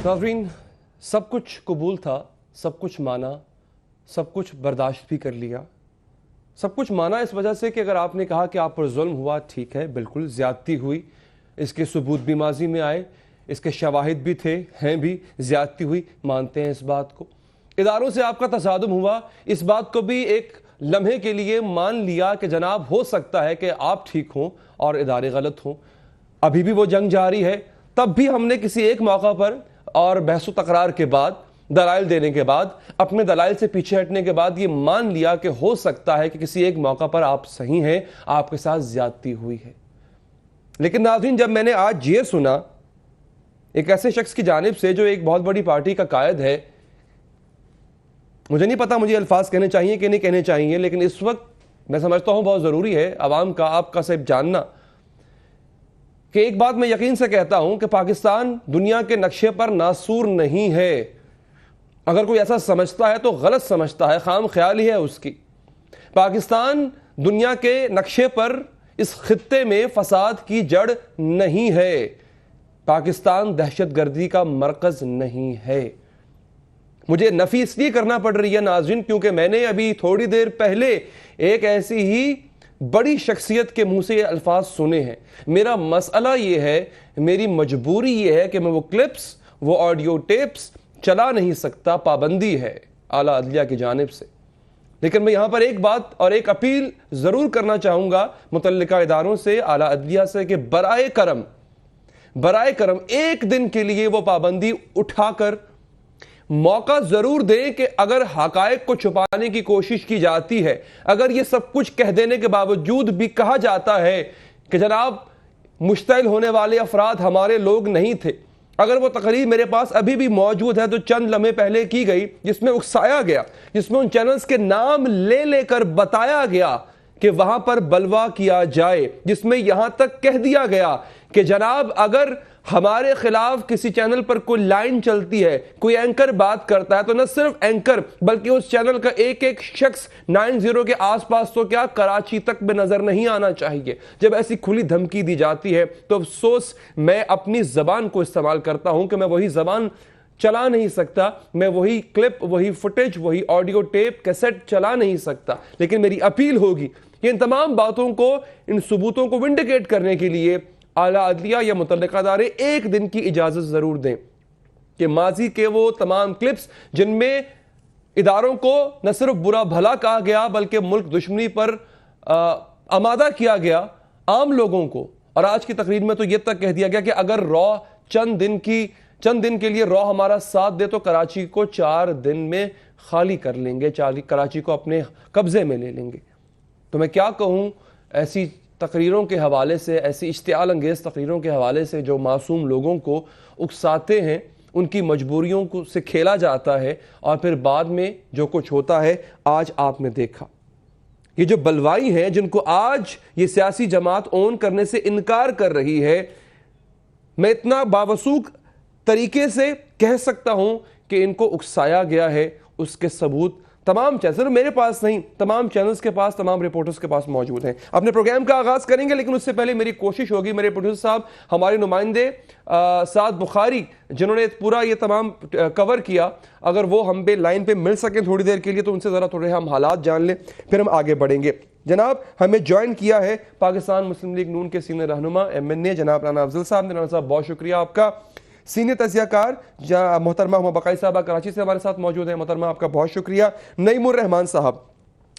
नाज़रीन, सब कुछ कबूल था, सब कुछ माना, सब कुछ बर्दाश्त भी कर लिया। सब कुछ माना इस वजह से कि अगर आपने कहा कि आप पर जुल्म हुआ, ठीक है, बिल्कुल ज़्यादती हुई, इसके सबूत भी माजी में आए, इसके शवाहिद भी थे, हैं भी, ज़्यादती हुई, मानते हैं इस बात को। इदारों से आपका तसादुम हुआ, इस बात को भी एक लम्हे के लिए मान लिया कि जनाब हो सकता है कि आप ठीक हों और इदारे गलत हों। अभी भी वो जंग जारी है। तब भी हमने किसी एक मौका पर और बहसो तकरार के बाद, दलाइल देने के बाद, अपने दलाइल से पीछे हटने के बाद ये मान लिया कि हो सकता है कि किसी एक मौका पर आप सही हैं, आपके साथ ज्यादती हुई है। लेकिन नाज़रीन, जब मैंने आज ये सुना एक ऐसे शख्स की जानिब से जो एक बहुत बड़ी पार्टी का कायद है, मुझे नहीं पता मुझे अल्फाज कहने चाहिए कि नहीं कहने चाहिए, लेकिन इस वक्त मैं समझता हूं बहुत ज़रूरी है अवाम का, आपका सब जानना कि एक बात मैं यकीन से कहता हूं कि पाकिस्तान दुनिया के नक्शे पर नासूर नहीं है। अगर कोई ऐसा समझता है तो गलत समझता है, खाम ख्याली है उसकी। पाकिस्तान दुनिया के नक्शे पर इस खित्ते में फसाद की जड़ नहीं है। पाकिस्तान दहशतगर्दी का मरकज नहीं है। मुझे नफी इसलिए करना पड़ रही है नाज़रीन, क्योंकि मैंने अभी थोड़ी देर पहले एक ऐसी ही बड़ी शख्सियत के मुंह से ये अल्फाज सुने हैं। मेरा मसला ये है, मेरी मजबूरी ये है कि मैं वो क्लिप्स, वो ऑडियो टेप्स चला नहीं सकता, पाबंदी है आला अदलिया की जानिब से। लेकिन मैं यहां पर एक बात और एक अपील जरूर करना चाहूंगा मुतल्लिका इदारों से, आला अदलिया से, कि बराए करम एक दिन के लिए वो पाबंदी उठाकर मौका जरूर दें कि अगर हकायक को छुपाने की कोशिश की जाती है, अगर ये सब कुछ कह देने के बावजूद भी कहा जाता है कि जनाब मुश्तइल होने वाले अफराद हमारे लोग नहीं थे, अगर वो तकरीर मेरे पास अभी भी मौजूद है तो चंद लम्हे पहले की गई, जिसमें उकसाया गया, जिसमें उन चैनल्स के नाम ले लेकर बताया गया कि वहां पर बलवा किया जाए, जिसमें यहां तक कह दिया गया कि जनाब अगर हमारे खिलाफ किसी चैनल पर कोई लाइन चलती है, कोई एंकर बात करता है, तो न सिर्फ एंकर बल्कि उस चैनल का एक एक शख्स 90 के आसपास तो क्या कराची तक में नजर नहीं आना चाहिए। जब ऐसी खुली धमकी दी जाती है तो अफसोस मैं अपनी जबान को इस्तेमाल करता हूं कि मैं वही जबान चला नहीं सकता, मैं वही क्लिप, वही फुटेज, वही ऑडियो टेप, कैसेट चला नहीं सकता। लेकिन मेरी अपील होगी कि इन तमाम बातों को, इन सबूतों को विंडिकेट करने के लिए आला अदलिया या मुतल्लिका अदारे एक दिन की इजाजत जरूर दें कि माजी के वो तमाम क्लिप्स जिनमें इदारों को न सिर्फ बुरा भला कहा गया बल्कि मुल्क दुश्मनी पर आमादा किया गया आम लोगों को, और आज की तकरीर में तो यह तक कह दिया गया कि अगर रॉ चंद दिन के लिए रॉ हमारा साथ दे तो कराची को 4 दिन में खाली कर लेंगे, कराची को अपने कब्जे में ले लेंगे। तो मैं क्या कहूं, ऐसी तकरीरों के हवाले से, ऐसी इश्तियाल अंगेज़ तकरीरों के हवाले से जो मासूम लोगों को उकसाते हैं, उनकी मजबूरियों को से खेला जाता है और फिर बाद में जो कुछ होता है आज आपने देखा। ये जो बलवाई हैं जिनको आज ये सियासी जमात ओन करने से इनकार कर रही है, मैं इतना बावसूख तरीके से कह सकता हूं कि इनको उकसाया गया है, उसके सबूत तमाम चैनल, सिर्फ मेरे पास नहीं, तमाम चैनल्स के पास, तमाम रिपोर्टर्स के पास मौजूद हैं। अपने प्रोग्राम का आगाज करेंगे, लेकिन उससे पहले मेरी कोशिश होगी, मेरे प्रोड्यूसर साहब, हमारे नुमाइंदे साद बुखारी, जिन्होंने पूरा ये तमाम कवर किया, अगर वो हम पे लाइन पे मिल सकें थोड़ी देर के लिए तो उनसे ज़रा थोड़े हम हालात जान लें, फिर हम आगे बढ़ेंगे। जनाब, हमें ज्वाइन किया है पाकिस्तान मुस्लिम लीग नून के सीनियर रहनुमा MNA जनाब राना अफजल साहब ने। राना साहब, बहुत शुक्रिया आपका। सीनियर तजियाकार मोहतरमा हुमा बकाई साहबा कराची से हमारे साथ मौजूद है। मोहतरमा, आपका बहुत शुक्रिया। नईमुर रहमान साहब,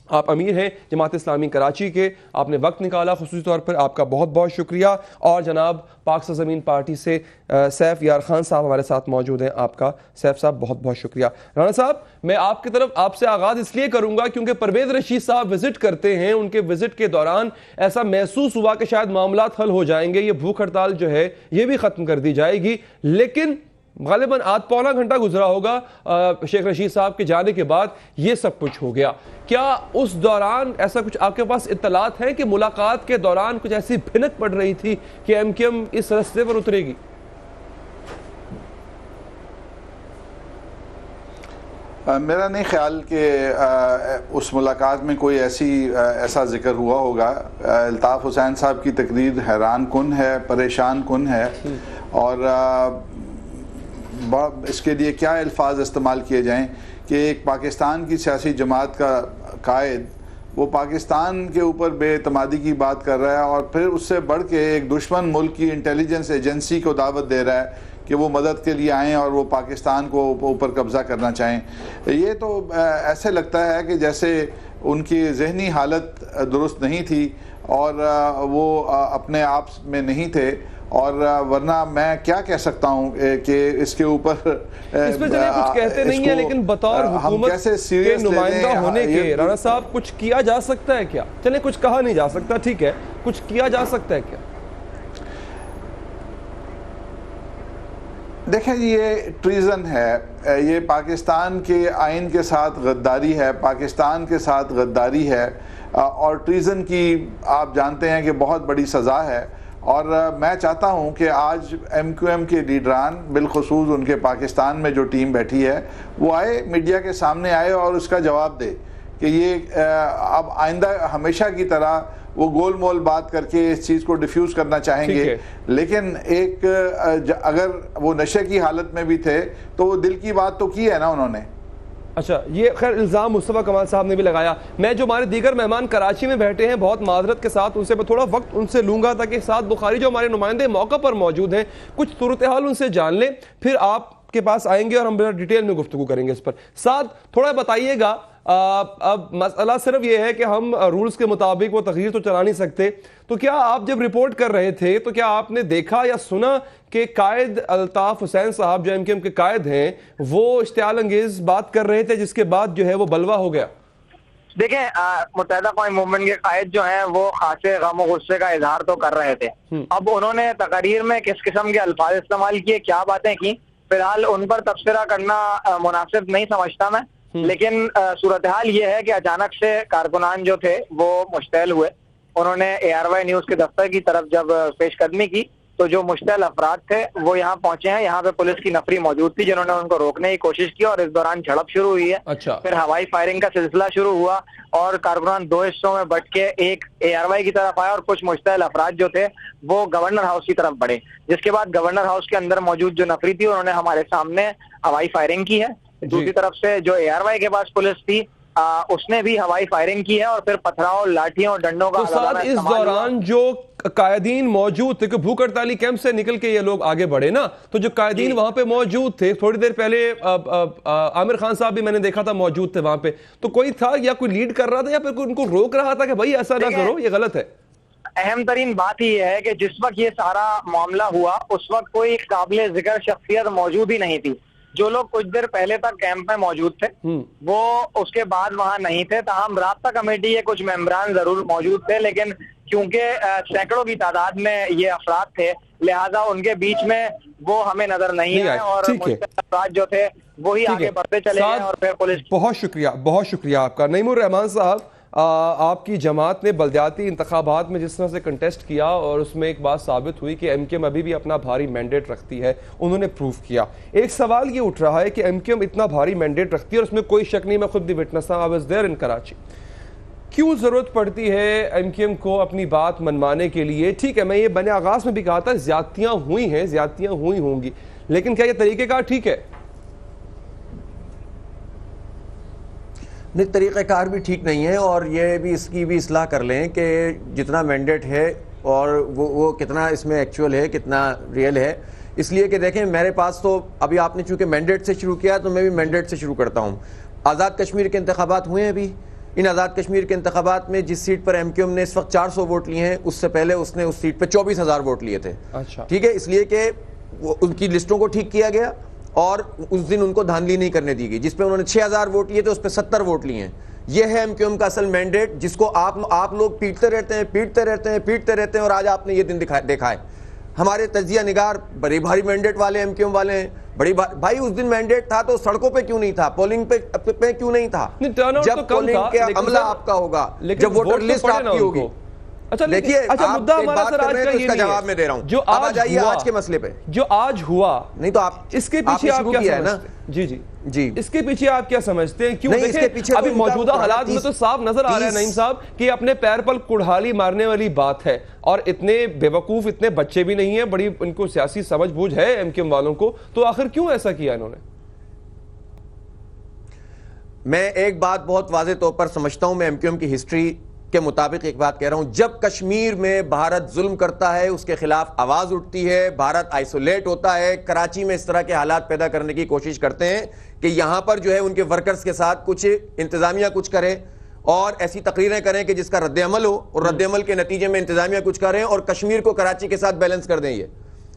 आप अमीर हैं जमात इस्लामी कराची के, आपने वक्त निकाला खुसूसी तौर पर, आपका बहुत बहुत शुक्रिया। और जनाब पाक ज़मीन पार्टी से सैफ यार खान साहब हमारे साथ मौजूद हैं, आपका सैफ साहब बहुत बहुत शुक्रिया। राना साहब, मैं आपकी तरफ आपसे आगाज़ इसलिए करूंगा क्योंकि परवेज़ रशीद साहब विजिट करते हैं, उनके विजिट के दौरान ऐसा महसूस हुआ कि शायद मामलात हल हो जाएंगे, ये भूख हड़ताल जो है ये भी ख़त्म कर दी जाएगी, लेकिन गालिबन आध पौना घंटा गुजरा होगा शेख रशीद साहब के जाने के बाद, ये सब कुछ हो गया। क्या उस दौरान ऐसा कुछ आपके पास इत्तलात है कि मुलाकात के दौरान कुछ ऐसी भिनक पड़ रही थी कि MKM इस रास्ते पर उतरेगी? मेरा नहीं ख्याल कि उस मुलाकात में कोई ऐसा जिक्र हुआ होगा। अल्ताफ़ हुसैन साहब की तकरीर हैरान कुन है, परेशान कुन है, और इसके लिए क्या अल्फाज इस्तेमाल किए जाएं कि एक पाकिस्तान की सियासी जमात का कायद वो पाकिस्तान के ऊपर बेएतमादी की बात कर रहा है और फिर उससे बढ़ के एक दुश्मन मुल्क की इंटेलिजेंस एजेंसी को दावत दे रहा है कि वो मदद के लिए आएँ और वो पाकिस्तान को ऊपर कब्ज़ा करना चाहें। ये तो ऐसे लगता है कि जैसे उनकी जहनी हालत दुरुस्त नहीं थी और वो अपने आप में नहीं थे, और वरना मैं क्या कह सकता हूँ कि इसके ऊपर इसमें चलिए कुछ कहते नहीं है, लेकिन बतौर हुकूमत के नुमाइंदा होने के राणा साहब कुछ किया जा सकता है क्या? चलिए कुछ कहा नहीं जा सकता, ठीक है, कुछ किया जा सकता है क्या? देखें, ये ट्रीज़न है, ये पाकिस्तान के आइन के साथ गद्दारी है, पाकिस्तान के साथ गद्दारी है, और ट्रीज़न की आप जानते हैं कि बहुत बड़ी सज़ा है। और मैं चाहता हूं कि आज MQM के लीडरान, बिलखुसूस उनके पाकिस्तान में जो टीम बैठी है, वो आए, मीडिया के सामने आए और उसका जवाब दे कि ये अब आइंदा हमेशा की तरह वो गोल मोल बात करके इस चीज़ को डिफ्यूज़ करना चाहेंगे, लेकिन एक अगर वो नशे की हालत में भी थे तो वो दिल की बात तो की है ना उन्होंने। अच्छा, ये खैर इल्ज़ाम मुस्तफ़ा कमाल साहब ने भी लगाया। मैं जो हमारे दीगर मेहमान कराची में बैठे हैं, बहुत माजरत के साथ उनसे मैं थोड़ा वक्त उनसे लूँगा ताकि साद बुखारी जो हमारे नुमाइंदे मौका पर मौजूद हैं कुछ सूरत हाल उनसे जान लें, फिर आपके पास आएंगे और हम बड़ा डिटेल में गुफ्तगू करेंगे इस पर। साद, थोड़ा बताइएगा, अब मसला सिर्फ ये है कि हम रूल्स के मुताबिक वो तगीर तो चला नहीं सकते, तो क्या आप जब रिपोर्ट कर रहे थे तो क्या आपने देखा या सुना कि कायद अल्ताफ हुसैन साहब जो MQM के कायद हैं वो इश्तियाल अंगेज बात कर रहे थे जिसके बाद जो है वो बलवा हो गया? देखें, मुत्तहिदा कौम मूवमेंट के कायद जो हैं वो खासे गम और गुस्से का इजहार तो कर रहे थे। अब उन्होंने तकरीर में किस किस्म के अल्फाज इस्तेमाल किए, क्या बातें की, फिलहाल उन पर तबसरा करना मुनासिब नहीं समझता मैं, लेकिन सूरत हाल ये है कि अचानक से कारकुनान जो थे वो मुश्तैल हुए। उन्होंने ARY न्यूज के दफ्तर की तरफ जब पेशकदमी की तो जो मुश्तैल अफराद थे वो यहाँ पहुंचे हैं। यहाँ पे पुलिस की नफरी मौजूद थी जिन्होंने उनको रोकने की कोशिश की और इस दौरान झड़प शुरू हुई है। अच्छा। फिर हवाई फायरिंग का सिलसिला शुरू हुआ और कारकुनान दो हिस्सों में बट के एक ARY की तरफ आया और कुछ मुश्तैल अफराद जो थे वो गवर्नर हाउस की तरफ बढ़े, जिसके बाद गवर्नर हाउस के अंदर मौजूद जो नफरी थी उन्होंने हमारे सामने हवाई फायरिंग की है। दूसरी तरफ से जो ARY के पास पुलिस थी उसने भी हवाई फायरिंग की है और फिर पथराव, लाठियों और डंडों का तो साथ इस दौरान जो कायदीन मौजूद थे, क्योंकि भूख हड़ताली कैंप से निकल के ये लोग आगे बढ़े ना, तो जो कायदीन वहां पे मौजूद थे, थोड़ी देर पहले आमिर खान साहब भी मैंने देखा था मौजूद थे वहां पे, तो कोई था या कोई लीड कर रहा था या फिर कोई उनको रोक रहा था कि भाई ऐसा ना करो, ये गलत है? अहम तरीन बात ही है कि जिस वक्त ये सारा मामला हुआ उस वक्त कोई काबिल जिक्र शख्सियत मौजूद ही नहीं थी। जो लोग कुछ देर पहले तक कैंप में मौजूद थे वो उसके बाद वहां नहीं थे। ताहम राब्ता कमेटी के कुछ मेंबरान जरूर मौजूद थे, लेकिन क्योंकि सैकड़ों की तादाद में ये अफराद थे लिहाजा उनके बीच में वो हमें नजर नहीं आए और अफराद जो थे वही आगे बढ़ते चले गए और फिर पुलिस। बहुत शुक्रिया आपका। नईमुर रहमान साहब, आपकी जमात ने बल्दियाती इंतखाबात में जिस तरह से कंटेस्ट किया और उसमें एक बात साबित हुई कि MQM अभी भी अपना भारी मैंडेट रखती है, उन्होंने प्रूव किया। एक सवाल ये उठ रहा है कि MQM इतना भारी मैंडेट रखती है और उसमें कोई शक नहीं, मैं खुद भी विटनेस था, I was there in Karachi, क्यों ज़रूरत पड़ती है MQM को अपनी बात मनवाने के लिए? ठीक है, मैं ये बने आगाज़ में भी कहा था ज़्यादतियाँ हुई हैं, ज़्यादतियाँ हुई होंगी, लेकिन क्या ये तरीक़ेकार ठीक है? नहीं, तरीक़ाकार भी ठीक नहीं है और ये भी इसकी भी इस्लाह कर लें कि जितना मैंडेट है और वो कितना इसमें एक्चुअल है, कितना रियल है। इसलिए कि देखें, मेरे पास तो अभी आपने चूँकि मैंडेट से शुरू किया तो मैं भी मैंडेट से शुरू करता हूँ। आज़ाद कश्मीर के इंतखाबात हुए हैं अभी। इन आज़ाद कश्मीर के इंतखाबात में जिस सीट पर MQM ने इस वक्त 400 वोट लिए हैं, उससे पहले उसने उस सीट पर 24,000 वोट लिए थे। अच्छा, ठीक है, इसलिए कि उनकी लिस्टों को ठीक किया गया और उस दिन उनको धांधली नहीं करने दी गई। जिस पे उन्होंने 6,000 वोट लिए थे उस पे 70 वोट लिए हैं। यह है MQM का असल मैंडेट, जिसको आप लोग पीटते रहते हैं और आज आपने ये दिन देखा है। हमारे तजिया निगार बड़े भारी मैंडेट वाले MQM वाले हैं, बड़ी भाई उस दिन मैंडेट था तो सड़कों पे क्यों नहीं था, पोलिंग पे क्यों नहीं था? जब पोलिंग का अमला आपका होगा, जब वोटर लिस्ट आपकी होगी, अच्छा देखिए, अच्छा मुद्दा हमारा सर आज का ये इसका जवाब मैं दे रहा हूं। जो आज आइए आज के मसले पे, जो आज हुआ, नहीं तो आप इसके पीछे आप क्या समझते हैं? जी जी जी, इसके पीछे आप क्या समझते हैं? क्यों? इसके पीछे अभी मौजूदा हालात में तो साफ नजर आ रहा है नईम साहब कि अपने पैर पर कुल्हाड़ी मारने वाली बात है, और इतने बेवकूफ, इतने बच्चे भी नहीं है, बड़ी इनको सियासी समझ बूझ है एमक्यूएम वालों को, तो आखिर क्यों ऐसा किया इन्होंने? मैं एक बात बहुत वाज़ेह तौर पर समझता हूं, मैं एमक्यूएम की हिस्ट्री के मुताबिक एक बात कह रहा हूं, जब कश्मीर में भारत जुल्म करता है उसके खिलाफ आवाज उठती है, भारत आइसोलेट होता है, कराची में इस तरह के हालात पैदा करने की कोशिश करते हैं कि यहां पर जो है उनके वर्कर्स के साथ कुछ इंतजामिया कुछ करे और ऐसी तकरीरें करें कि जिसका रद्द-ए-अमल हो, और रद्द-ए-अमल के नतीजे में इंतजामिया कुछ करें और कश्मीर को कराची के साथ बैलेंस कर दें।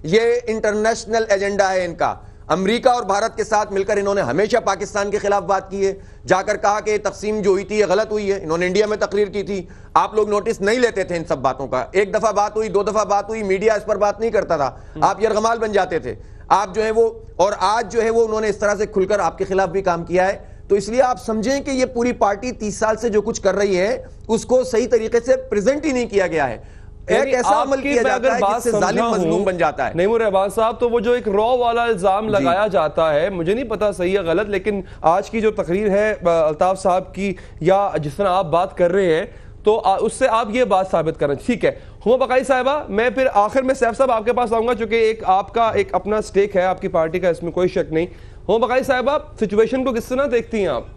ये इंटरनेशनल एजेंडा है इनका। अमेरिका और भारत के साथ मिलकर इन्होंने हमेशा पाकिस्तान के खिलाफ बात की है, जाकर कहा कि तकसीम जो हुई थी ये गलत हुई है। इन्होंने इंडिया में तकरीर की थी, आप लोग नोटिस नहीं लेते थे इन सब बातों का। एक दफा बात हुई, 2 दफा बात हुई, मीडिया इस पर बात नहीं करता था, आप यरगमाल बन जाते थे आप जो है वो। और आज जो है वो उन्होंने इस तरह से खुलकर आपके खिलाफ भी काम किया है। तो इसलिए आप समझें कि ये पूरी पार्टी 30 साल से जो कुछ कर रही है उसको सही तरीके से प्रेजेंट ही नहीं किया गया है। एक ऐसा अमल किया जाता है जिससे जालिम मजलूम बन जाता है। नईमुर रहमान साहब, तो वो जो एक रॉ वाला इल्जाम लगाया जाता है, मुझे नहीं पता सही या गलत, लेकिन आज की जो तकरीर है अल्ताफ साहब की, या जिस तरह आप बात कर रहे हैं, तो उससे आप ये बात साबित करें। ठीक है हुमा बकाई साहिबा, मैं फिर आखिर में सैफ साहब आपके पास आऊंगा, चूंकि एक आपका एक अपना स्टेक है आपकी पार्टी का, इसमें कोई शक नहीं। हुमा बकाई साहिबा, सिचुएशन को किस तरह देखती हैं आप?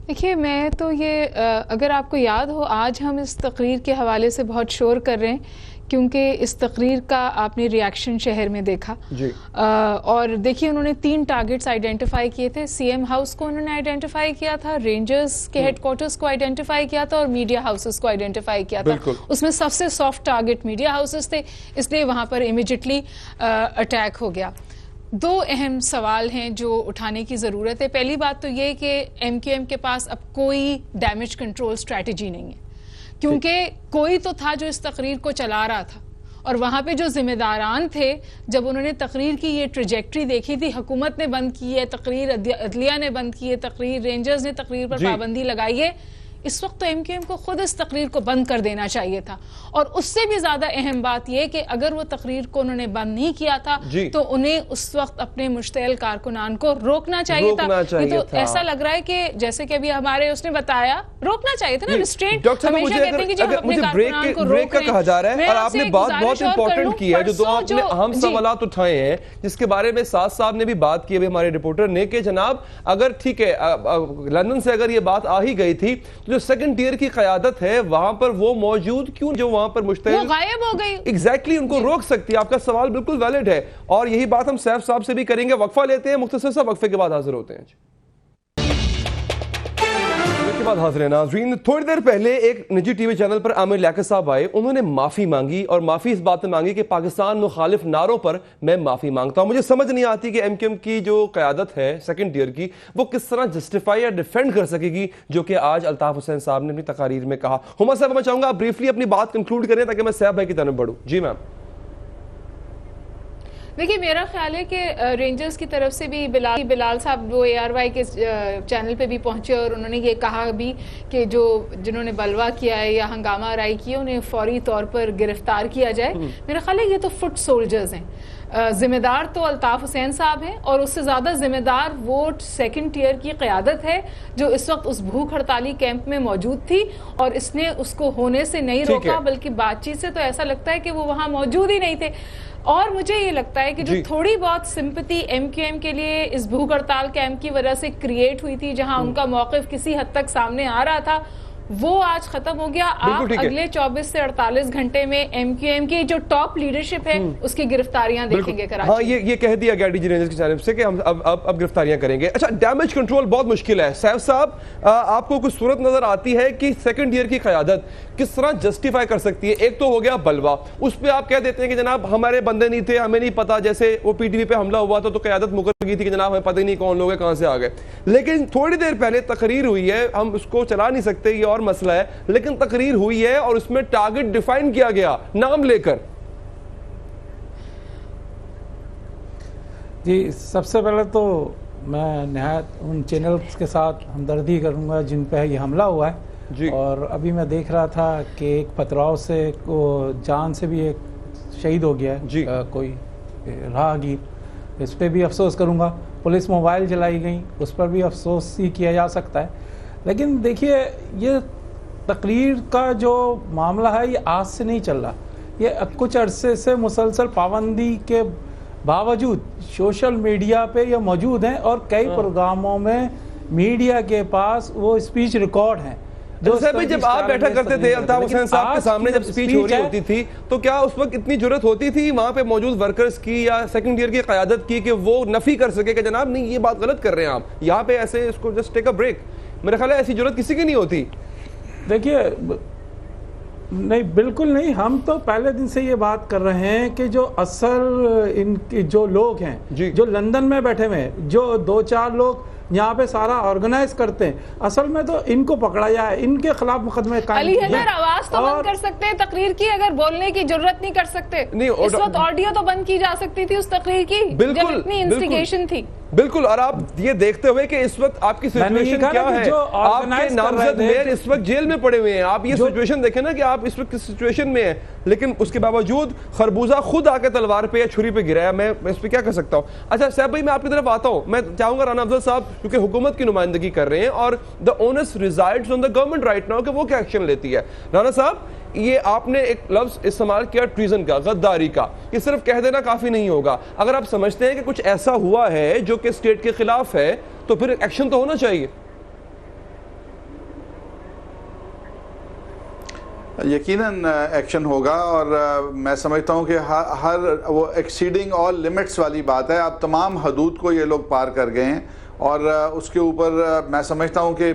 देखिए, मैं तो ये अगर आपको याद हो, आज हम इस तकरीर के हवाले से बहुत शोर कर रहे हैं क्योंकि इस तकरीर का आपने रिएक्शन शहर में देखा जी। और देखिए उन्होंने 3 टारगेट्स आइडेंटिफाई किए थे। सीएम हाउस को उन्होंने आइडेंटिफाई किया था, रेंजर्स के हेडक्वार्टर्स को आइडेंटिफाई किया था और मीडिया हाउसेस को आइडेंटिफाई किया था। उसमें सबसे सॉफ्ट टारगेट मीडिया हाउसेस थे, इसलिए वहां पर इमीडिएटली अटैक हो गया। 2 अहम सवाल हैं जो उठाने की ज़रूरत है। पहली बात तो ये कि एमक्यूएम के पास अब कोई डैमेज कंट्रोल स्ट्रैटेजी नहीं है, क्योंकि कोई तो था जो इस तकरीर को चला रहा था, और वहाँ पे जो जिम्मेदारान थे, जब उन्होंने तकरीर की ये ट्रेजेक्ट्री देखी थी, हुकूमत ने बंद की है तकरीर, अदलिया ने बंद की है तकरीर, रेंजर्स ने तकरीर पर पाबंदी लगाई है, इस वक्त तो एमक्यूएम को खुद इस तकरीर को बंद कर देना चाहिए था। और उससे भी ज्यादा अहम बात यह कि अगर वो तकरीर को उन्होंने बंद नहीं किया था तो उन्हें उस वक्त अपने मुश्तइल कारकुनान को रोकना चाहिए था। तो ऐसा लग रहा है कि जैसे कि अभी हमारे उसने बताया, रोकना चाहिए था ना, रिस्ट्रेंट। हमेशा कहते हैं कि जो अपने कारकुनान को रोक रहे हैं, कहा जा रहा है। और आपने बात बहुत इंपॉर्टेंट की है, जो 2 आपने अहम सवालात उठाए हैं, जिसके बारे में साथ साहब ने भी बात की है हमारे रिपोर्टर ने, कि जनाब अगर ठीक है लंदन से अगर ये बात आ ही गई थी, तो जो सेकंड टियर की क़यादत है वहां पर वो मौजूद क्यों, जो वहां पर मुश्तइल, वो गायब हो गई। एग्जैक्टली उनको रोक सकती है। आपका सवाल बिल्कुल वैलिड है, और यही बात हम सैफ साहब से भी करेंगे। वक्फा लेते हैं, मुख्तसर सा वक्फे के बाद हाजिर होते हैं। बाद हाजिर है नाज़रीन। थोड़ी देर पहले एक निजी टीवी चैनल पर आमिर लियाकत साहब आए, उन्होंने माफी मांगी, और माफी इस बात में मांगी कि पाकिस्तान मुखालिफ नारों पर मैं माफी मांगता हूं। मुझे समझ नहीं आती कि एमक्यूएम की जो क़यादत है सेकंड टियर की, वो किस तरह जस्टिफाई या डिफेंड कर सकेगी, जो कि आज अल्ताफ हुसैन साहब ने अपनी तकारीर में कहा। हुमा साहब, मैं चाहूंगा आप ब्रीफली अपनी बात कंक्लूड करें ताकि मैं सैफ भाई की तरफ बढ़ूं। जी मैम। देखिए, मेरा ख्याल है कि रेंजर्स की तरफ से भी बिलाल साहब वो ARY के चैनल पे भी पहुंचे और उन्होंने ये कहा भी कि जिन्होंने बलवा किया है या हंगामा आराई की है उन्हें फौरी तौर पर गिरफ्तार किया जाए। मेरा ख्याल है ये तो फुट सोल्जर्स हैं। जिम्मेदार तो अल्ताफ हुसैन साहब हैं, और उससे ज़्यादा जिम्मेदार वो सेकंड टियर की क़यादत है जो इस वक्त उस भूख हड़ताली कैंप में मौजूद थी, और इसने उसको होने से नहीं रोका, बल्कि बातचीत से तो ऐसा लगता है कि वो वहाँ मौजूद ही नहीं थे। और मुझे ये लगता है कि जो थोड़ी बहुत सिंपैथी एमक्यूएम के लिए इस भूख हड़ताल कैंप की वजह से क्रिएट हुई थी, जहां उनका मौक़िफ़ किसी हद तक सामने आ रहा था, वो आज खत्म हो गया। आप अगले 24 से 48 घंटे में एमक्यूएम की जो टॉप लीडरशिप है उसकी गिरफ्तारियां देखेंगे कराची। हाँ, ये कह दिया गया डीजी रेंजर्स की जानिब से कि हम अब गिरफ्तारियां करेंगे। अच्छा, डैमेज कंट्रोल बहुत मुश्किल है। सैफ साहब, आपको कुछ सूरत नजर आती है कि सेकंड ईयर की क़यादत किस तरह जस्टिफाई कर सकती है? एक तो हो गया बलवा, उस पर आप कह देते हैं कि जनाब हमारे बंदे नहीं थे, हमें नहीं पता, जैसे वो PTV पे हमला हुआ था तो क़यादत मुकर गई थी कि जनाब हमें पता ही नहीं कौन लोग हैं, कहां से आ गए। लेकिन थोड़ी देर पहले तकरीर हुई है, हम उसको चला नहीं सकते, ये और मसला है, लेकिन तकरीर हुई है और उसमें टारगेट डिफाइन किया गया नाम लेकर। जी, सबसे पहले तो मैं नहायत उन चैनल्स के साथ हमदर्दी करूंगा जिन पर यह हमला हुआ है, जी। और अभी मैं देख रहा था कि एक पथराव से जान से भी एक शहीद हो गया है जी। कोई राहगीर। इस पर भी अफसोस करूंगा। पुलिस मोबाइल जलाई गई, उस पर भी अफसोस ही किया जा सकता है। लेकिन देखिए, ये तकरीर का जो मामला है ये आज से नहीं चल रहा। ये कुछ अरसे से मुसलसल पाबंदी के बावजूद सोशल मीडिया पे ये मौजूद हैं और कई प्रोग्रामों में मीडिया के पास वो स्पीच रिकॉर्ड हैं। जब आप बैठा करते थे अल्ताफ हुसैन साहब के सामने, जब स्पीच हो रही होती थी, तो क्या उस वक्त इतनी जरूरत होती थी वहां पे मौजूद वर्कर्स की या सेकंड ईयर की क़यादत की कि वो नफी कर सके कि जनाब नहीं, ये बात गलत कर रहे हैं आप, यहाँ पे ऐसे इसको जस्ट टेक अ ब्रेक? मेरा ख्याल है ऐसी जरूरत किसी की नहीं होती। देखिए, नहीं, बिल्कुल नहीं। हम तो पहले दिन से ये बात कर रहे हैं कि जो असल इनके जो लोग हैं, जो लंदन में बैठे हुए हैं, जो 2-4 लोग यहाँ पे सारा ऑर्गेनाइज करते हैं, असल में तो इनको पकड़ा जाए, इनके खिलाफ मुकदमे अली हैदर आवाज तो बंद कर सकते हैं तकरीर की, अगर बोलने की जरूरत नहीं कर सकते। नहीं, इस वक्त ऑडियो तो बंद की जा सकती थी उस तकरीर की, जब इतनी इंस्टिगेशन थी। बिल्कुल। और आप ये देखते हुए कि इस वक्त आपकी सिचुएशन क्या है, आपके नामजद मेयर इस वक्त जेल में पड़े हुए हैं, आप ये सिचुएशन देखें ना कि आप इस वक्त किस सिचुएशन में हैं, लेकिन उसके बावजूद खरबूजा खुद आके तलवार पे या छुरी पे गिराया। मैं इस पे क्या कर सकता हूँ? अच्छा साहब भाई, मैं आपकी तरफ आता हूँ। मैं चाहूंगा राना अफजल साहब, क्योंकि हुकूमत की नुमाइंदगी कर रहे हैं और the onus resides on the government right now कि वो क्या एक्शन लेती है। राना साहब, ये आपने एक लफ्ज इस्तेमाल किया ट्रीजन का, गद्दारी का। ये सिर्फ कह देना काफी नहीं होगा। अगर आप समझते हैं कि कुछ ऐसा हुआ है जो कि स्टेट के खिलाफ है, तो फिर एक्शन तो होना चाहिए। यकीनन एक्शन होगा और मैं समझता हूं कि हर वो एक्सीडिंग ऑल लिमिट्स वाली बात है। अब तमाम हदूद को ये लोग पार कर गए हैं और उसके ऊपर मैं समझता हूं कि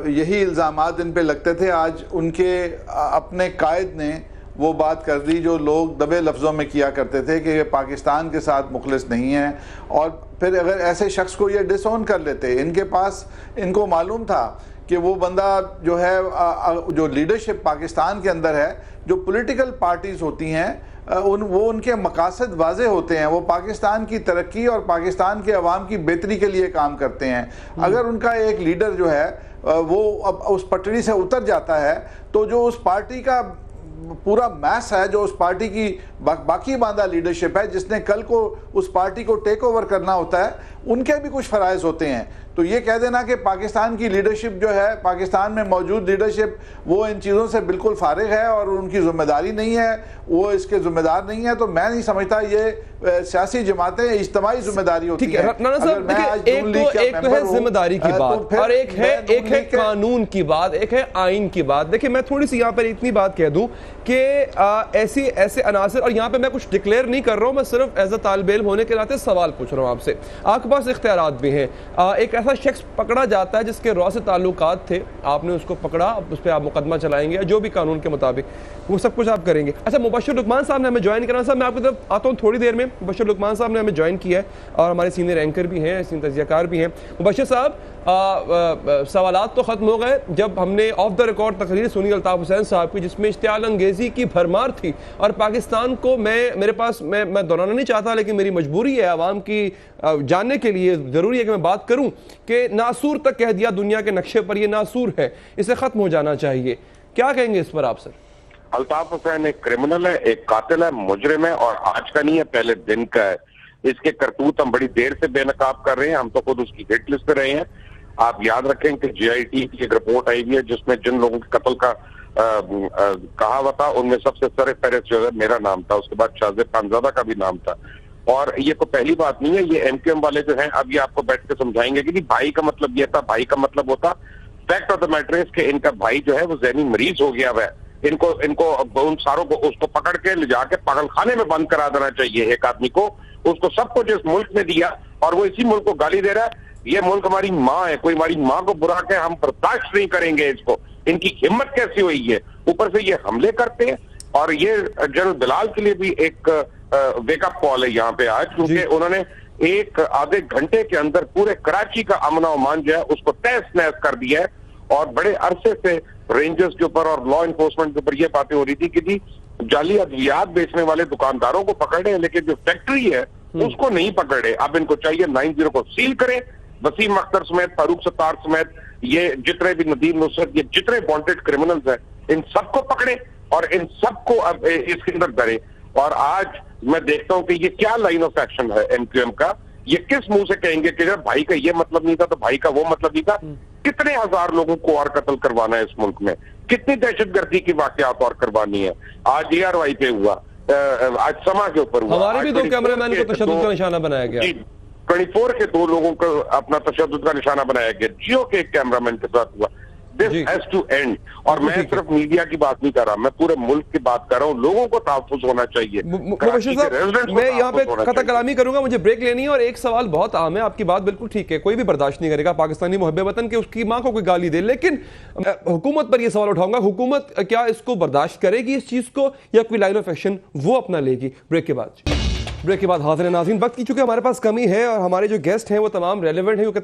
यही इल्ज़ामात इन पे लगते थे। आज उनके अपने कायद ने वो बात कर दी जो लोग दबे लफ्ज़ों में किया करते थे कि ये पाकिस्तान के साथ मुखलिस नहीं है। और फिर अगर ऐसे शख्स को ये डिसओन कर लेते, इनके पास, इनको मालूम था कि वो बंदा जो है, जो लीडरशिप पाकिस्तान के अंदर है, जो पॉलिटिकल पार्टीज़ होती हैं, वो उनके मकासद वाजे होते हैं, वो पाकिस्तान की तरक्की और पाकिस्तान के अवाम की बेहतरी के लिए काम करते हैं। अगर उनका एक लीडर जो है वो अब उस पटड़ी से उतर जाता है, तो जो उस पार्टी का पूरा मैस है, जो उस पार्टी की बाकी बांधा लीडरशिप है, जिसने कल को उस पार्टी को टेक ओवर करना होता है, उनके भी कुछ फ़राइज़ होते हैं। तो ये कह देना कि पाकिस्तान की लीडरशिप जो है, पाकिस्तान में मौजूद लीडरशिप, वो इन चीज़ों से बिल्कुल फारिग है और उनकी जिम्मेदारी नहीं है, वो इसके जिम्मेदार नहीं है, तो मैं नहीं समझता ये सियासी जमातें इज्तिमाई जिम्मेदारी होती है। एक तो है जिम्मेदारी की बात और एक है कानून की बात, एक है आइन की बात। देखिए, मैं थोड़ी सी यहाँ पर इतनी बात कह दूं कि ऐसे अनासर, और यहाँ पे मैं कुछ डिक्लेयर नहीं कर रहा हूँ, मैं सिर्फ एज अ तालिब इल्म होने के नाते सवाल पूछ रहा हूँ आपसे। आपके पास इख्तियारात भी हैं। एक ऐसा शख्स पकड़ा जाता है जिसके रॉ से ताल्लुकात थे, आपने उसको पकड़ा, उस पर आप मुकदमा चलाएंगे जो भी कानून के मुताबिक, वो सब कुछ आप करेंगे। अच्छा, मुबश्शिर लुकमान साहब ने हमें ज्वाइन करना। साहब मैं आपकी तरफ आता हूँ थोड़ी देर में। मुबश्शिर लुकमान साहब ने हमें ज्वाइन किया है और हमारे सीनियर एंकर भी हैं, सीनियर तजियाकार भी हैं। मुबश्शिर साहब, सवालात तो ख़त्म हो गए जब हमने ऑफ द रिकॉर्ड तकरीर सुनी अल्ताफ हुसैन साहब की, जिसमें इश्तियाल अंगेज़ी की भरमार थी। और पाकिस्तान को मैं दोहराना नहीं चाहता, लेकिन मेरी मजबूरी है आवाम की जानने के लिए, ज़रूरी है कि मैं बात करूँ कि नासूर तक कह दिया दुनिया के नक्शे पर, ये नासूर है, इसे ख़त्म हो जाना चाहिए। क्या कहेंगे इस पर आप सर? अल्ताफ हुसैन एक क्रिमिनल है, एक कातिल है, मुजरिम है और आज का नहीं है, पहले दिन का है। इसके करतूत हम बड़ी देर से बेनकाब कर रहे हैं, हम तो खुद उसकी हिट लिस्ट पे रहे हैं। आप याद रखें कि GIT की एक रिपोर्ट आई हुई है जिसमें जिन लोगों के कत्ल का कहा हुआ था, उनमें सबसे सर फहरिस्त जो है मेरा नाम था, उसके बाद शाहजेब खानजादा का भी नाम था। और ये कोई पहली बात नहीं है, ये MQM वाले जो हैं अब ये आपको बैठ के समझाएंगे कि भाई का मतलब ये था, भाई का मतलब होता। Fact of the matter is कि इनका भाई जो है वो ज़हनी मरीज हो गया हुआ है। इनको उन सारों को उसको पकड़ के ले जाके पागल खाने में बंद करा देना चाहिए। एक आदमी को, उसको सब कुछ इस मुल्क ने दिया और वो इसी मुल्क को गाली दे रहा है। ये मुल्क हमारी माँ है, कोई हमारी माँ को बुरा के हम बर्दाश्त नहीं करेंगे इसको। इनकी हिम्मत कैसी हुई है, ऊपर से ये हमले करते हैं। और ये जनरल बिलाल के लिए भी एक वेकअप कॉल है यहाँ पे आज, क्योंकि उन्होंने एक आधे घंटे के अंदर पूरे कराची का अमन और अमान जो है उसको तहस नहस कर दिया है। और बड़े अरसे से रेंजर्स के ऊपर और लॉ इन्फोर्समेंट के ऊपर ये बातें हो रही थी कि जी जाली अद्वियात बेचने वाले दुकानदारों को पकड़ रहे हैं, लेकिन जो फैक्ट्री है उसको नहीं पकड़ रहे। अब इनको चाहिए 90 को सील करें, वसीम अख्तर समेत, फारूक सत्तार समेत ये जितने भी नदीम नुसरत, ये जितने वांटेड क्रिमिनल्स हैं, इन सबको पकड़े और इन सबको अब इसके अंदर धरे। और आज मैं देखता हूं कि ये क्या लाइन ऑफ एक्शन है एमक्यूएम का। ये किस मुंह से कहेंगे कि जब भाई का ये मतलब नहीं था तो भाई का वो मतलब नहीं था। कितने हजार लोगों को और कत्ल करवाना है इस मुल्क में, कितनी दहशतगर्दी की वाकयात और करवानी है। आज ARY पे हुआ, आज समा के ऊपर हुआ, हमारे भी 2 कैमरामैन को तशद्दुद का निशाना बनाया गया। 24 के 2 लोगों को अपना तशद्दुद का निशाना बनाया गया। जियो के एक कैमरामैन के साथ हुआ। This has to end. और मैं सिर्फ मीडिया की बात नहीं कर रहा, मैं पूरे मुल्क की बात कर रहा हूँ। लोगों को तहफ़्फ़ुज़ होना चाहिए। मुबश्शिर साहब, मैं यहाँ पे खता कलामी करूंगा, मुझे ब्रेक लेनी है। और एक सवाल बहुत आम है, आपकी बात बिल्कुल ठीक है, कोई भी बर्दाश्त नहीं करेगा पाकिस्तानी मुहब्बे वतन के उसकी माँ को कोई गाली दे, लेकिन हुकूमत पर यह सवाल उठाऊंगा, हुकूमत क्या इसको बर्दाश्त करेगी इस चीज को, या कोई लाइन ऑफ एक्शन वो अपना लेगी? ब्रेक के बाद हाज़िर नाज़रीन, वक्त की चूंकि हमारे पास कमी है और हमारे जो गेस्ट हैं वो तमाम रेलेवेंट हैं, क्योंकि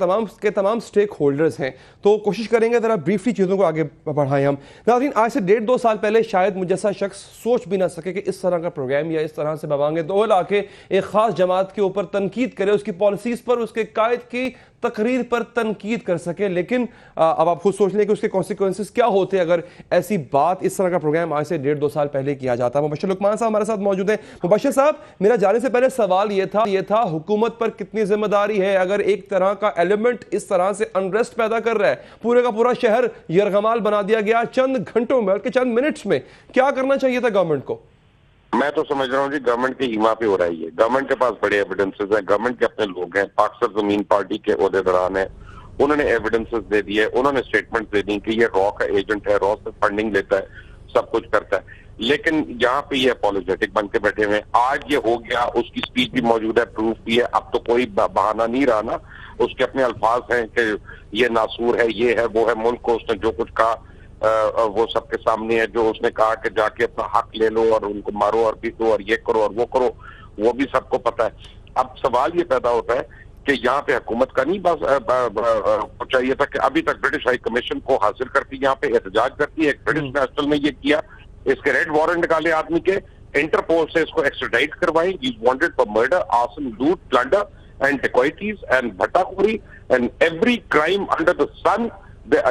तमाम स्टेक होल्डर्स हैं, तो कोशिश करेंगे ज़रा ब्रीफली चीज़ों को आगे बढ़ाएं हम। नाज़रीन, आज से 1.5-2 साल पहले शायद मुझ जैसा शख्स सोच भी ना सके कि इस तरह का प्रोग्राम या इस तरह से बवांगे दो लाके एक ख़ास जमात के ऊपर तनकीद करे, उसकी पॉलिसीज़ पर, उसके कायद की तकरीर पर तनकीद कर सके। लेकिन अब आप खुद सोच लें कि उसके कॉन्सिक्वेंसेस क्या होते अगर ऐसी बात, इस तरह का प्रोग्राम आज से 1.5-2 साल पहले किया जाता। मुबश्शिर लुकमान साहब हमारे साथ मौजूद हैं। मुबश्शिर साहब, मेरा जाने से पहले सवाल ये था हुकूमत पर कितनी जिम्मेदारी है अगर एक तरह का एलिमेंट इस तरह से अनरेस्ट पैदा कर रहा है, पूरे का पूरा शहर यरगमाल बना दिया गया चंद घंटों में, बल्कि चंद मिनट्स में। क्या करना चाहिए था गवर्नमेंट को? मैं तो समझ रहा हूँ जी गवर्नमेंट की हिमा पे हो रही है। गवर्नमेंट के पास बड़े एविडेंसेस हैं, गवर्नमेंट के अपने लोग हैं, पाकिस्तान जमीन पार्टी के ओहदेदारान हैं, उन्होंने एविडेंसेस दे दिए, उन्होंने स्टेटमेंट दे दी कि ये रॉ का एजेंट है, रॉ से फंडिंग लेता है, सब कुछ करता है। लेकिन यहाँ पे ये अपॉलोजेटिक बन के बैठे हुए हैं। आज ये हो गया, उसकी स्पीच भी मौजूद है, प्रूफ भी है, अब तो कोई बहाना नहीं रहा ना। उसके अपने अल्फाज हैं कि ये नासूर है, ये है, वो है, मुल्क को उसने जो कुछ कहा वो सबके सामने है। जो उसने कहा कि जाके अपना हक ले लो और उनको मारो और पीटो और ये करो और वो करो, वो भी सबको पता है। अब सवाल ये पैदा होता है कि यहाँ पे हुकूमत का नहीं बस चाहिए था कि अभी तक ब्रिटिश हाई कमीशन को हासिल करती, यहाँ पे एहतजाज करती है। एक ब्रिटिश नेशनल ने ये किया, इसके रेड वारंट निकाले आदमी के, इंटरपोल से इसको एक्सट्राडाइट करवाएं। He is wanted for murder, arson, loot, plunder and dacoities and भट्टाखोरी and every crime under the sun.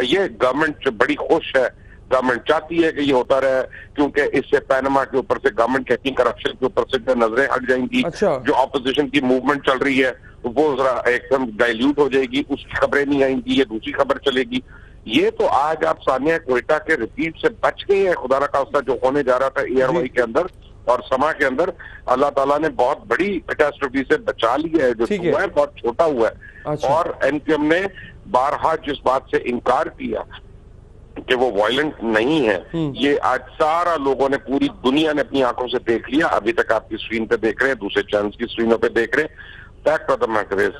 ये गवर्नमेंट बड़ी खुश है, गवर्नमेंट चाहती है कि ये होता रहे, क्योंकि इससे पैनामा के ऊपर से गवर्नमेंट की करप्शन के ऊपर से नजरें हट जाएंगी। अच्छा। जो ऑपोजिशन की मूवमेंट चल रही है वो जरा एकदम डाइल्यूट हो जाएगी, उसकी खबरें नहीं आएंगी, ये दूसरी खबर चलेगी। ये तो आज आप सानिया कोयटा के रिपीट से बच गए हैं। खुदा का खास्ता जो होने जा रहा था ARY के अंदर और समा के अंदर, अल्लाह ताला ने बहुत बड़ी कैटास्ट्रोफी से बचा लिया है। जो हुआ है बहुत छोटा हुआ है। अच्छा। और एमक्यूएम ने बारहा जिस बात से इनकार किया कि वो वायलेंट नहीं है, ये आज सारा लोगों ने, पूरी दुनिया ने अपनी आंखों से देख लिया। अभी तक आपकी स्क्रीन पे देख रहे हैं, दूसरे चैनल्स की स्क्रीनों पे देख रहे हैं। Fact of the matter is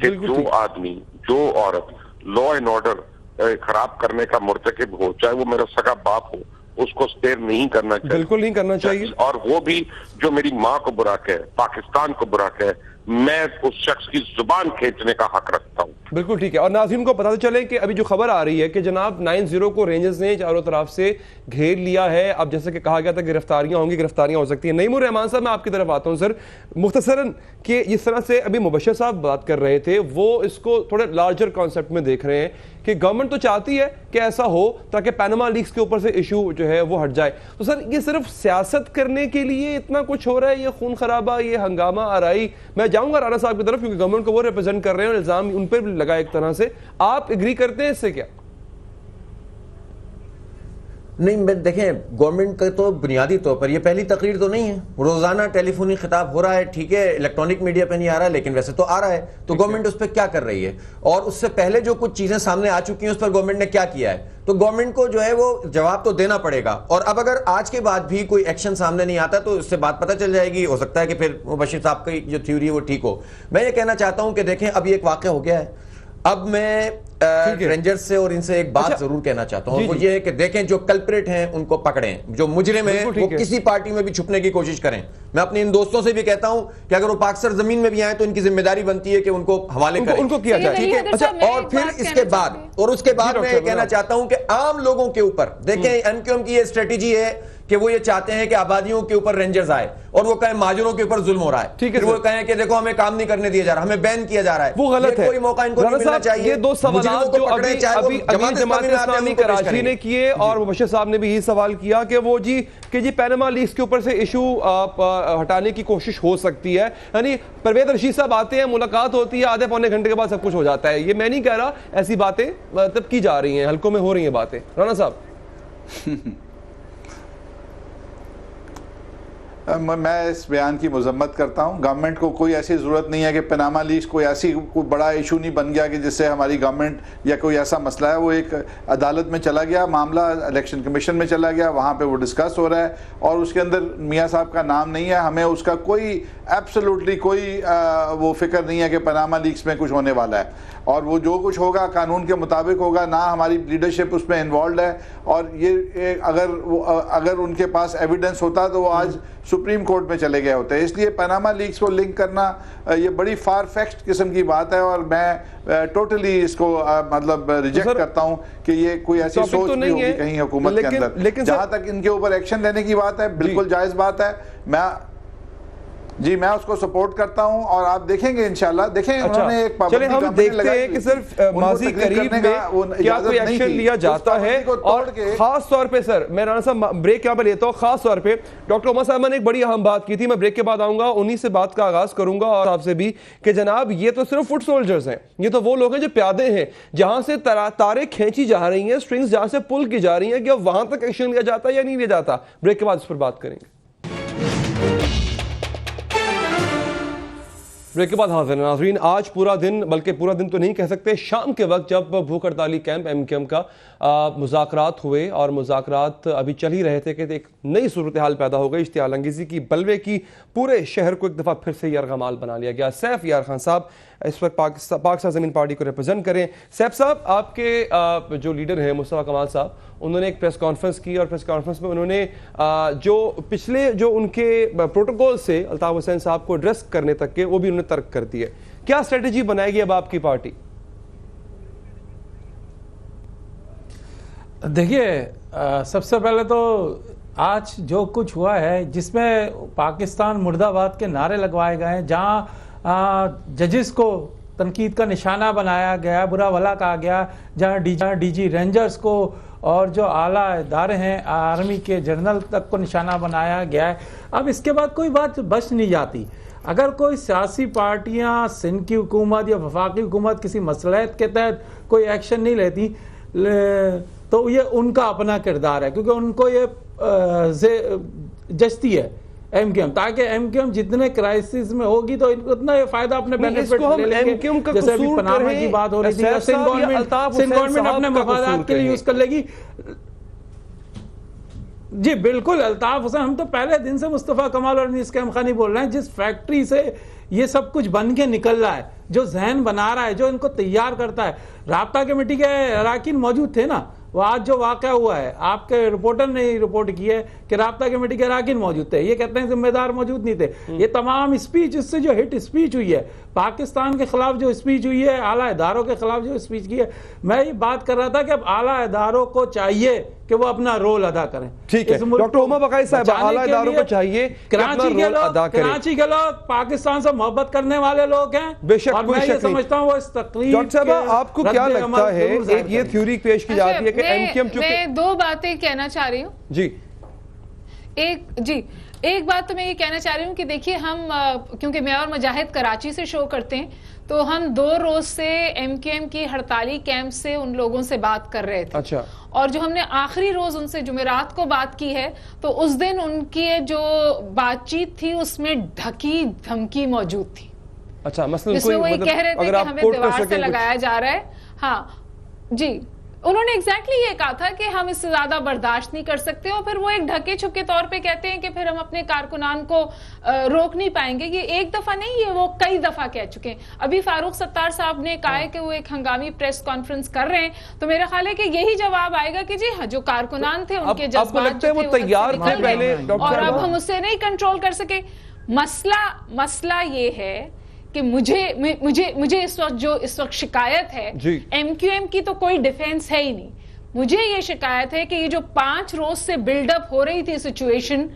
कि जो आदमी, जो औरत लॉ एंड ऑर्डर खराब करने का मुर्तकिब हो, चाहे वो मेरा सगा बाप हो, उसको स्पेयर नहीं करना चाहिए, बिल्कुल नहीं करना चाहिए। और वो भी जो मेरी माँ को बुरा कहे, पाकिस्तान को बुरा कहे, मैं उस शख्स की जुबान खींचने का हक रखता हूँ। बिल्कुल ठीक है। और नाज़रीन को पता चले कि अभी जो खबर आ रही है कि जनाब 90 को रेंजर्स ने चारों तरफ से घेर लिया है। अब जैसे कि कहा गया था गिरफ्तारियां होंगी, गिरफ्तारियां हो सकती हैं। नईमुर रहमान साहब, मैं आपकी तरफ आता हूं सर, मुख्तसरन कि इस तरह से अभी मुबश्शिर साहब बात कर रहे थे, वो इसको थोड़े लार्जर कॉन्सेप्ट में देख रहे हैं कि गवर्नमेंट तो चाहती है कि ऐसा हो ताकि पैनामा लीक्स के ऊपर से इशू जो है वो हट जाए। तो सर ये सिर्फ सियासत करने के लिए इतना कुछ हो रहा है, ये खून खराबा, ये हंगामा आराई? मैं जाऊंगा राणा साहब की तरफ, क्योंकि गवर्नमेंट को वो रिप्रेजेंट कर रहे हैं और इल्जाम उन पर लगा एक तरह से। आप एग्री करते हैं इससे? क्या नहीं, देखें, गवर्नमेंट का तो बुनियादी तौर पर ये पहली तकरीर तो नहीं है। रोजाना टेलीफोनिक खिताब हो रहा है, ठीक है, इलेक्ट्रॉनिक मीडिया पे नहीं आ रहा है, लेकिन वैसे तो आ रहा है। तो गवर्नमेंट उस पर क्या कर रही है, और उससे पहले जो कुछ चीजें सामने आ चुकी हैं उस पर गवर्नमेंट ने क्या किया है, तो गवर्नमेंट को जो है वो जवाब तो देना पड़ेगा। और अब अगर आज के बाद भी कोई एक्शन सामने नहीं आता तो इससे बात पता चल जाएगी। हो सकता है कि फिर मुबश्शिर साहब की जो थ्योरी है वो ठीक हो। मैं ये कहना चाहता हूं कि देखें, अब ये एक वाकया हो गया है। अब मैं रेंजर्स से और इनसे एक बात जरूर कहना चाहता हूं, वो ये है कि देखें, जो कल्प्रिट हैं उनको पकड़ें, जो मुजरिम हैं वो किसी पार्टी में भी छुपने की कोशिश करें। मैं अपने इन दोस्तों से भी कहता हूं कि अगर वो पाकिस्तान जमीन में भी आए तो इनकी जिम्मेदारी बनती है कि उनको हवाले करें, उनको किया जाए, ठीक है। अच्छा, और फिर इसके बाद मैं ये कहना चाहता हूं कि आम लोगों के ऊपर देखें, एमक्यूएम की ये स्ट्रेटेजी है कि वो ये चाहते हैं कि आबादियों के ऊपर रेंजर्स आए और वो कहें महाजरों के ऊपर जुल्म हो रहा है, ठीक है, वो कहें कि देखो हमें काम नहीं करने दिया जा रहा, हमें बैन किया जा रहा है। वो गलत है। कोई मौका इनको नहीं मिलना चाहिए। ये दो सवाल हालात जो अभी अमीर जमात इस्लामी कराची ने किए, और मुबश्शिर साहब ने भी यही सवाल किया कि वो जी पैनामा लीक्स के ऊपर से इशू हटाने की कोशिश हो सकती है, यानी परवेज रशीद साहब आते हैं, मुलाकात होती है, आधे पौने घंटे के बाद सब कुछ हो जाता है। ये मैं नहीं कह रहा, ऐसी बातें तब की जा रही हैं, हल्कों में हो रही हैं बातें। राना साहब मैं इस बयान की मजम्मत करता हूँ। गवर्नमेंट को कोई ऐसी ज़रूरत नहीं है कि पनामा लीक्स कोई बड़ा इशू नहीं बन गया कि जिससे हमारी गवर्नमेंट या कोई ऐसा मसला है, वो एक अदालत में चला गया, मामला इलेक्शन कमीशन में चला गया, वहाँ पे वो डिस्कस हो रहा है और उसके अंदर मियाँ साहब का नाम नहीं है। हमें उसका कोई एब्सोल्युटली कोई वो फिक्र नहीं है कि पनामा लीक्स में कुछ होने वाला है, और वो जो कुछ होगा कानून के मुताबिक होगा, ना हमारी लीडरशिप उसमें इन्वॉल्व है। और ये अगर उनके पास एविडेंस होता तो वो आज सुप्रीम कोर्ट में चले गए होते। इसलिए पनामा लीक्स को लिंक करना ये बड़ी फार फेच्ड किस्म की बात है, और मैं टोटली इसको मतलब रिजेक्ट करता हूं कि ये कोई ऐसी सोच नहीं होगी कहीं हुकूमत के अंदर। जहां तक इनके ऊपर एक्शन लेने की बात है, बिल्कुल जायज बात है, मैं उसको सपोर्ट करता हूं, और आप देखेंगे इंशाल्लाह देखें। उन्होंने एक चले हम देखते हैं कि सिर्फ माजी करीब में क्या कोई एक्शन लिया जाता है, और खास तौर पे सर मैं राना साहब ब्रेक यहाँ पे लेता हूँ। खास तौर पे डॉक्टर उमर साहब ने एक बड़ी अहम बात की थी, मैं ब्रेक के बाद आऊंगा, उन्हीं से बात का आगाज करूंगा और आपसे भी कि जनाब ये तो सिर्फ फुट सोल्जर्स हैं, ये तो वो लोग हैं जो प्यादे हैं, जहां से तारे खींची जा रही हैं, स्ट्रिंग्स जहां से पुल की जा रही हैं, कि अब वहां तक एक्शन लिया जाता है या नहीं लिया जाता। ब्रेक के बाद इस पर बात करेंगे। ब्रेक के बाद हाजिर नाज़रीन, आज पूरा दिन, बल्कि पूरा दिन तो नहीं कह सकते, शाम के वक्त जब भूख हड़ताली कैंप MQM का मुज़ाकरात हुए और मुज़ाकरात अभी चल ही रहे थे कि एक नई सूरत हाल पैदा हो गई, इश्तियाल अंगेज़ी की बलवे की, पूरे शहर को एक दफ़ा फिर से यरगमाल बना लिया गया। सैफ यार खान साहब इस वक्त पाकिस्तान ज़मीन पार्टी को रिप्रेजेंट करें। सैफ साहब, आपके जो लीडर हैं मुस्तफ़ा कमाल साहब, उन्होंने एक प्रेस कॉन्फ्रेंस की और प्रेस कॉन्फ्रेंस में उन्होंने जो पिछले जो उनके प्रोटोकॉल से अल्ताफ हुसैन साहब को एड्रेस करने तक के, वो भी उन्होंने तर्क कर दिए। क्या स्ट्रेटजी बनाएगी अब आपकी पार्टी? देखिए, सबसे पहले तो आज जो कुछ हुआ है, जिसमें पाकिस्तान मुर्दाबाद के नारे लगवाए गए, जहां जजेस को तनकीद का निशाना बनाया गया, बुरा भला कहा गया, जहां डीजी रेंजर्स को और जो आला इदारे हैं आर्मी के जनरल तक को निशाना बनाया गया है। अब इसके बाद कोई बात बच नहीं जाती। अगर कोई सियासी पार्टियां, सिंध की हुकूमत या वफाकी हुकूमत किसी मसलहत के तहत कोई एक्शन नहीं लेती, तो ये उनका अपना किरदार है, क्योंकि उनको ये जचती है MQM, ताकि MQM जितने क्राइसिस में होगी तो उतना ये फायदा अपने बेनिफिट ले लेंगे। जैसे अभी पनामा की बात हो रही थी, सिंध गवर्नमेंट अपने मफादात के लिए यूज कर लेगी। जी बिल्कुल, अल्ताफ हुसैन, हम तो पहले दिन से मुस्तफ़ा कमाल और अनीस कैम खानी बोल रहे हैं, जिस फैक्ट्री से ये सब कुछ बन के निकल रहा है, जो जहन बना रहा है, जो इनको तैयार करता है। राब्ता कमेटी के अरकान मौजूद थे ना, वो आज जो वाक़या हुआ है, आपके रिपोर्टर ने रिपोर्ट की है कि राब्ता कमेटी के अरकान मौजूद थे, ये कहते हैं जिम्मेदार मौजूद नहीं थे। ये तमाम स्पीच, इससे जो हिट स्पीच हुई है, पाकिस्तान के खिलाफ जो स्पीच हुई है, आला इदारों के खिलाफ जो स्पीच की है, मैं ये बात कर रहा था कि अब आला इदारों को चाहिए कि वो अपना रोल अदा करें। ठीक है डॉक्टर उमा बकाई साहब, आला इदारों को चाहिए कराची के लोग पाकिस्तान से मोहब्बत करने वाले लोग हैं, बेशक, और मैं ये समझता हूँ वो इस तकरीर। डॉक्टर साहब, आपको क्या लगता है, एक ये थ्योरी पेश की जाती है कि MQM, मैं दो बातें कहना चाह रही हूँ जी। एक बात तो मैं ये कहना चाह रही हूँ कि देखिए, हम क्योंकि मैं और मुजाहिद कराची से शो करते हैं, तो हम 2 रोज से MQM की हड़ताली कैंप से उन लोगों से बात कर रहे थे। अच्छा। और जो हमने आखिरी रोज उनसे जुमेरात को बात की है, तो उस दिन उनकी जो बातचीत थी उसमें ढकी धमकी मौजूद थी। अच्छा, मसलन जिसमें वो मतलब कह रहे थे कि हमें दीवार से लगाया जा रहा है। हाँ जी, उन्होंने एग्जैक्टली ये कहा था कि हम इससे ज्यादा बर्दाश्त नहीं कर सकते, और फिर वो एक ढके छुपके तौर पे कहते हैं कि फिर हम अपने कारकुनान को रोक नहीं पाएंगे। ये एक दफा नहीं है, वो कई दफा कह चुके हैं। अभी फारूक सत्तार साहब ने कहा है कि वो एक हंगामी प्रेस कॉन्फ्रेंस कर रहे हैं, तो मेरा ख्याल है कि यही जवाब आएगा कि जी हाँ, जो कारकुनान थे उनके जज्बात जो थे वो तैयार थे पहले, और अब हम उससे नहीं कंट्रोल कर सके। मसला ये है कि मुझे इस वक्त शिकायत है, MQM की तो कोई डिफेंस है ही नहीं। मुझे ये शिकायत है कि ये जो 5 रोज से बिल्डअप हो रही थी सिचुएशन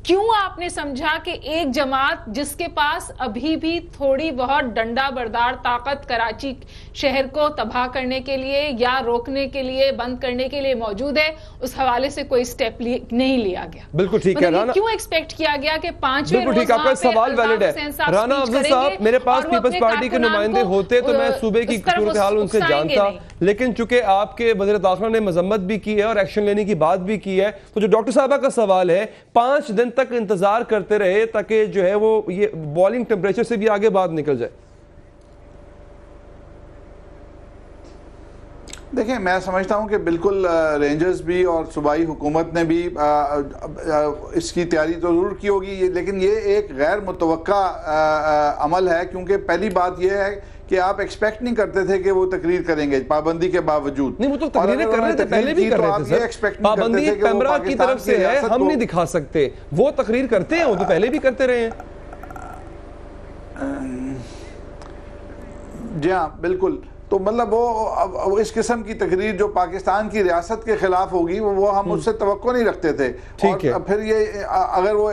क्यों आपने समझा कि एक जमात जिसके पास अभी भी थोड़ी बहुत डंडा बरदार ताकत कराची शहर को तबाह करने के लिए या रोकने के लिए, बंद करने के लिए मौजूद है, उस हवाले से कोई स्टेप नहीं लिया गया? बिल्कुल ठीक है राना, क्यों एक्सपेक्ट किया गया कि 5वें रोज ठीक, आपका सवाल वैलिड है राना अफजल साहब। मेरे पास पीपल्स पार्टी के नुमाइंदे होते तो मैं सूबे की सूरत हाल उनसे जानता, लेकिन चूंकि आपके वज़ीर दाखिला ने मजम्मत भी की है और एक्शन लेने की बात भी की है, तो जो डॉक्टर साहबा का सवाल है 5 दिन तक इंतजार करते रहे ताकि जो है वो ये बॉइलिंग टेंपरेचर से भी आगे बात निकल जाए। देखिए, मैं समझता हूं कि बिल्कुल रेंजर्स भी और सूबाई हुकूमत ने भी इसकी तैयारी तो ज़रूर की होगी, लेकिन ये एक गैर मुतवक्का अमल है, क्योंकि पहली बात यह है कि आप एक्सपेक्ट नहीं करते थे कि वो तकरीर करेंगे पाबंदी के बावजूद। नहीं, वो तो तकरीरें कर रहे थे, पहले भी कर रहे थे सर। पाबंदी पैमरा की तरफ से है, हम नहीं दिखा सकते, वो तकरीर करते हैं, वो तो पहले भी करते रहे हैं। जी हाँ, बिल्कुल। तो मतलब वो इस किस्म की तकरीर जो पाकिस्तान की रियासत के खिलाफ होगी वो हम उससे तवक्को नहीं रखते थे। ठीक है। फिर ये अगर वो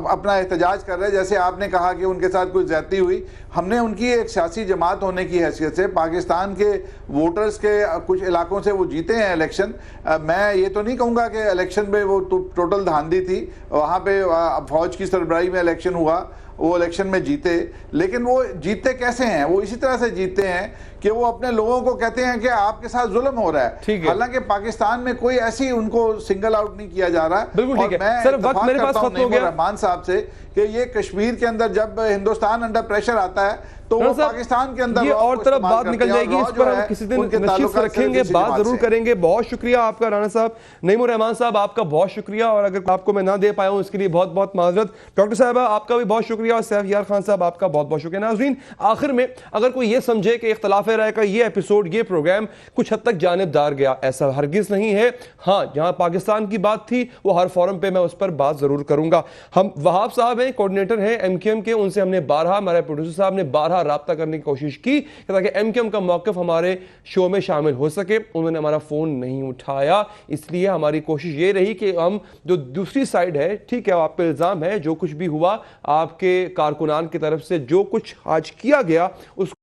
अपना एहतजाज कर रहे हैं, जैसे आपने कहा कि उनके साथ कोई ज्यादती हुई, हमने उनकी एक सियासी जमात होने की हैसियत से पाकिस्तान के वोटर्स के कुछ इलाकों से वो जीते हैं इलेक्शन। मैं ये तो नहीं कहूँगा कि इलेक्शन में वो टोटल धांधली थी, वहाँ पे फौज की सरबराही में इलेक्शन हुआ, वो इलेक्शन में जीते, लेकिन वो जीतते कैसे हैं? वो इसी तरह से जीतते हैं कि वो अपने लोगों को कहते हैं कि आपके साथ जुल्म हो रहा है। हालांकि पाकिस्तान में कोई ऐसी उनको सिंगल आउट नहीं किया जा रहा है। बिल्कुल ठीक है सर, वक्त मेरे पास खत्म हो गया रहमान साहब से कि ये कश्मीर के अंदर जब हिंदुस्तान अंडर प्रेशर आता है तो वो पाकिस्तान के अंदर ये और तरफ बात निकल जाएगी, इस पर हम किसी दिन नशीब से रखेंगे, बात जरूर करेंगे। बहुत शुक्रिया आपका राना साहब। नईमुर रहमान साहब, आपका बहुत शुक्रिया, और अगर आपको मैं ना दे पाया हूं इसके लिए बहुत बहुत माजरत। डॉक्टर साहबा, आपका भी बहुत शुक्रिया, और सैफ यार खान साहब, आपका बहुत बहुत शुक्रिया। नाज़रीन, आखिर में अगर कोई ये समझे कि इख्तिलाफ राय का ये एपिसोड, ये प्रोग्राम कुछ हद तक जानिबदार गया, ऐसा हरगिज नहीं है। हाँ, जहां पाकिस्तान की बात थी वो हर फोरम पे मैं उस पर बात जरूर करूंगा। हम वहाब साहब हैं, कोऑर्डिनेटर हैं एमक्यूएम के, उनसे हमने 12, हमारे प्रोड्यूसर साहब ने 12 राब्ता करने की कोशिश की ताकि एमक्यूएम का मौक़िफ़ हमारे शो में शामिल हो सके। उन्होंने हमारा फोन नहीं उठाया, इसलिए हमारी कोशिश ये रही कि हम जो दूसरी साइड है, ठीक है, आप पे इल्जाम है, जो कुछ भी हुआ आपके कारकुनान की तरफ से जो कुछ आज किया गया उस